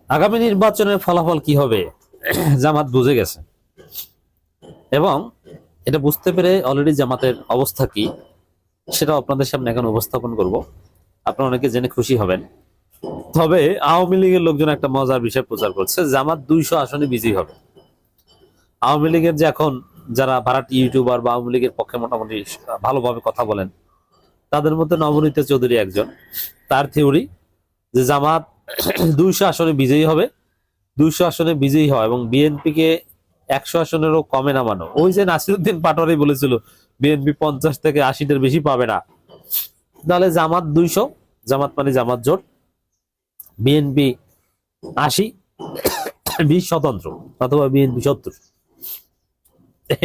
আগামী নির্বাচনের ফলাফল কি হবে জামাত বুঝে গেছে, এবং এটা বুঝতে পেরে অলরেডি জামাতের অবস্থা কি সেটা আপনাদের সামনে এখন উপস্থাপন করব। আপনারা অনেকে জেনে খুশি হবেন। তবে আওয়ামী লীগের লোকজন একটা মজার বিষয় প্রচার করছে, জামাত 200 আসনে বিজয়ী হবে। আওয়ামী লীগের যে এখন যারা ভাড়াটি ইউটিউবার বা আওয়ামী লীগের পক্ষে মোটামুটি ভালোভাবে কথা বলেন, তাদের মধ্যে নবনীতা চৌধুরী একজন। তার থিওরি যে জামাত 200 আসনে বিজয়ী হবে, 200 আসনে বিজয়ী হয় এবং বিএনপি কে 100 আসনেরও কমে নামানো। ওই যে নাসিরউদ্দিন পাটোয়ারি বলেছিল বিএনপি 50 থেকে 80-এর বেশি পাবে না, তাহলে জামাত 200, জামাত মানে জামাত জোট, বিএনপি 80, 20 স্বতন্ত্র, অথবা বিএনপি 70।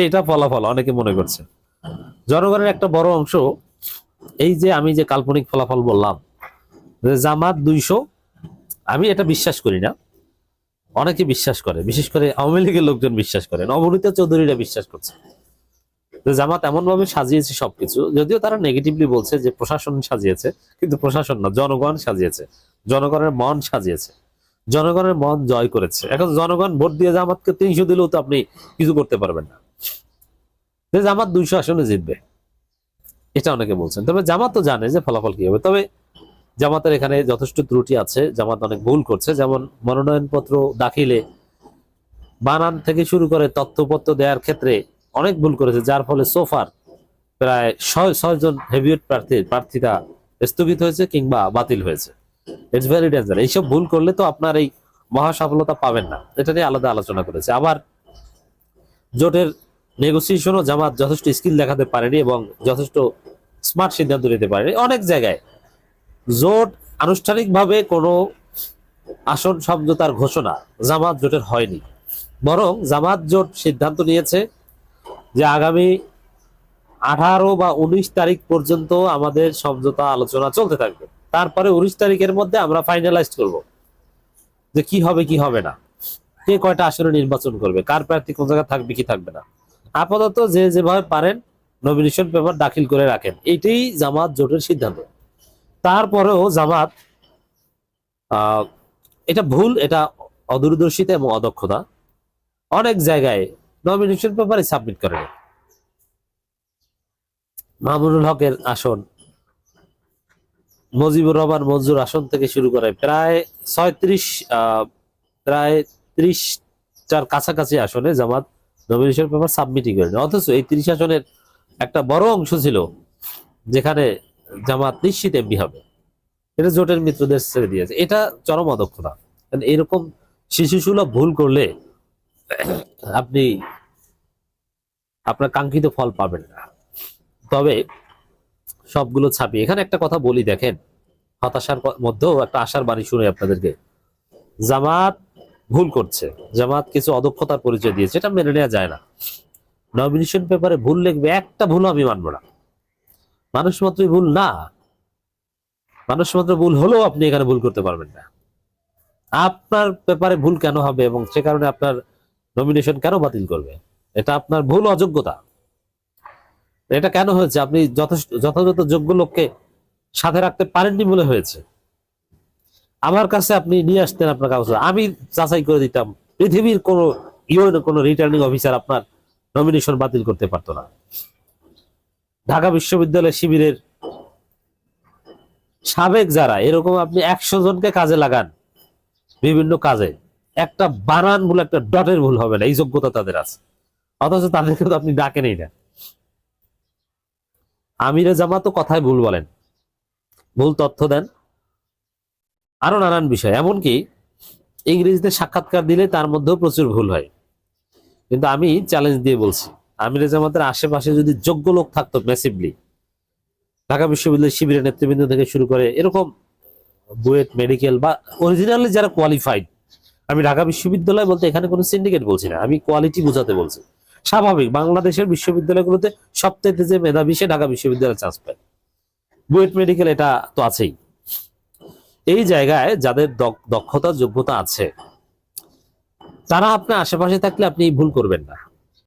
এটা ফলাফল অনেকে মনে করছে। জনগণের একটা বড় অংশ এই যে আমি যে কাল্পনিক ফলাফল বললাম যে জামাত 200, আমি এটা বিশ্বাস করি না, অনেকে বিশ্বাস করে, বিশেষ করে আওয়ামী লীগের লোকজন বিশ্বাস করে, নবনীতা চৌধুরীরা বিশ্বাস করছে যে জামাত এমন ভাবে সাজিয়েছে সবকিছু। যদিও তারা নেগেটিভলি বলছে যে প্রশাসন সাজিয়েছে, কিন্তু প্রশাসন না, জনগণ সাজিয়েছে, জনগণের মন সাজিয়েছে, জনগণের মন জয় করেছে। এখন জনগণ ভোট দিয়ে জামাতকে 300 দিলেও তো আপনি কিছু করতে পারবেন না, যে জামাত 200 আসনে জিতবে, এটা অনেকে বলছেন। তবে জামাত তো জানে যে ফলাফল কি হবে। তবে জামাতের এখানে যথেষ্ট ত্রুটি আছে, জামাত অনেক ভুল করছে। যেমন মনোনয়নপত্র দাখিলে বানান থেকে শুরু করে তথ্যপত্র দেওয়ার ক্ষেত্রে অনেক ভুল করেছে, যার ফলে সোফার প্রায় 6 জন হেভিওয়েট প্রার্থীরা স্থগিত হয়েছে কিংবা বাতিল হয়েছে। It's very danger. এইসব ভুল করলে তো আপনার এই মহা সফলতা পাবেন না, এটা নিয়ে আলাদা আলোচনা করেছে। আবার জোটের নেগোসিয়েশনও জামাত যথেষ্ট স্কিল দেখাতে পারেনি এবং যথেষ্ট স্মার্ট সিদ্ধান্ত নিতে পারেনি। অনেক জায়গায় জোট আনুষ্ঠানিকভাবে কোনো আসন সমঝোতার ঘোষণা জামাত জোটের হয়নি, বরং জামাত জোট সিদ্ধান্ত নিয়েছে যে আগামী 18 বা 19 তারিখ পর্যন্ত আমাদের সমঝোতা আলোচনা চলতে থাকবে, তারপরে 19 তারিখের মধ্যে আমরা ফাইনালাইজ করব যে কি হবে কি হবে না, কে কয়টা আসনে নির্বাচন করবে, কার প্রার্থী কোন জায়গায় থাকবে কি থাকবে না। আপাতত যে যেভাবে পারেন নমিনেশন পেপার দাখিল করে রাখেন, এটাই জামাত জোটের সিদ্ধান্ত। তারপরেও জামাত এটা ভুল, এটা অদূরদর্শিতা এবং অদক্ষতা, অনেক জায়গায় নমিনেশন পেপারে সাবমিট করে। মামুনুল হকের আসন, মুজিবুর রহমান মঞ্জুর আসন থেকে শুরু করে প্রায় 30টার কাছাকাছি আসনে জামাত নমিনেশন পেপার সাবমিটই করেনি। অথচ এই 30 আসনের একটা বড় অংশ ছিল যেখানে জামাত নিশ্চিত এমপি হবে, এটা জোটের মিত্রদের ছেড়ে দিয়েছে। এটা চরম অদক্ষতা। এরকম শিশুসুলভ ভুল করলে আপনি আপনার কাঙ্ক্ষিত ফল পাবেন না। তবে সবগুলো ছাপিয়ে এখানে একটা কথা বলি, দেখেন, হতাশার মধ্যেও একটা আশার বাণী শুনে আপনাদেরকে। জামাত ভুল করছে, জামাত কিছু অদক্ষতার পরিচয় দিয়েছে, এটা মেনে নেওয়া যায় না। নমিনেশন পেপারে ভুল লিখবে, একটা ভুল আমি মানবো না। মানুষ মাত্রই ভুল না, মানুষ মাত্র ভুল হলেও আপনি এখানে ভুল করতে পারবেন না। আপনার পেপারে ভুল কেন হবে এবং সে কারণে আপনার নমিনেশন কেন বাতিল করবে? এটা আপনার ভুল, অযোগ্যতা। এটা কেন হয়েছে? আপনি যথাযথ যোগ্য লোককে সাথে রাখতে পারেননি বলে হয়েছে। আমার কাছে আপনি নিয়ে আসতেন আপনার কাগজ, আমি যাচাই করে দিতাম, পৃথিবীর কোনো রিটার্নিং অফিসার আপনার নমিনেশন বাতিল করতে পারতো না। ঢাকা বিশ্ববিদ্যালয় শিবিরের সাবেক যারা, এরকম আপনি 100 জনকে কাজে লাগান বিভিন্ন কাজে, একটা বানান ভুল, একটা ডটের ভুল হবে না, এই যোগ্যতা তাদের আছে। অথচ তাদেরকে তো আপনি ডাকেনই না। আমিরে জামাতও কথায় ভুল বলেন, ভুল তথ্য দেন, আরো নানান বিষয়, এমনকি ইংরেজিতে সাক্ষাৎকার দিলে তার মধ্যেও প্রচুর ভুল হয়। কিন্তু আমি চ্যালেঞ্জ দিয়ে বলছি, আমিরে জামাতের আশেপাশে যদি যোগ্য লোক থাকতো ম্যাসিভলি, ঢাকা বিশ্ববিদ্যালয় শিবিরের নেতৃবৃন্দ থেকে শুরু করে এরকম বুয়েট, মেডিকেল বা অরিজিনালি যারা কোয়ালিফাইড, আমি ঢাকা বিশ্ববিদ্যালয় বলতে এখানে কোনো সিন্ডিকেট বলছি না, আমি কোয়ালিটি বোঝাতে বলছি। স্বাভাবিক, বাংলাদেশের বিশ্ববিদ্যালয়গুলোতে সবচেয়ে যে মেধাবী সে ঢাকা বিশ্ববিদ্যালয়ে চান্স পায়, বুয়েট মেডিকেল এটা তো আছেই। এই জায়গায় যাদের দক্ষতা যোগ্যতা আছে, তারা আপনার আশেপাশে থাকলে আপনি ভুল করবেন না।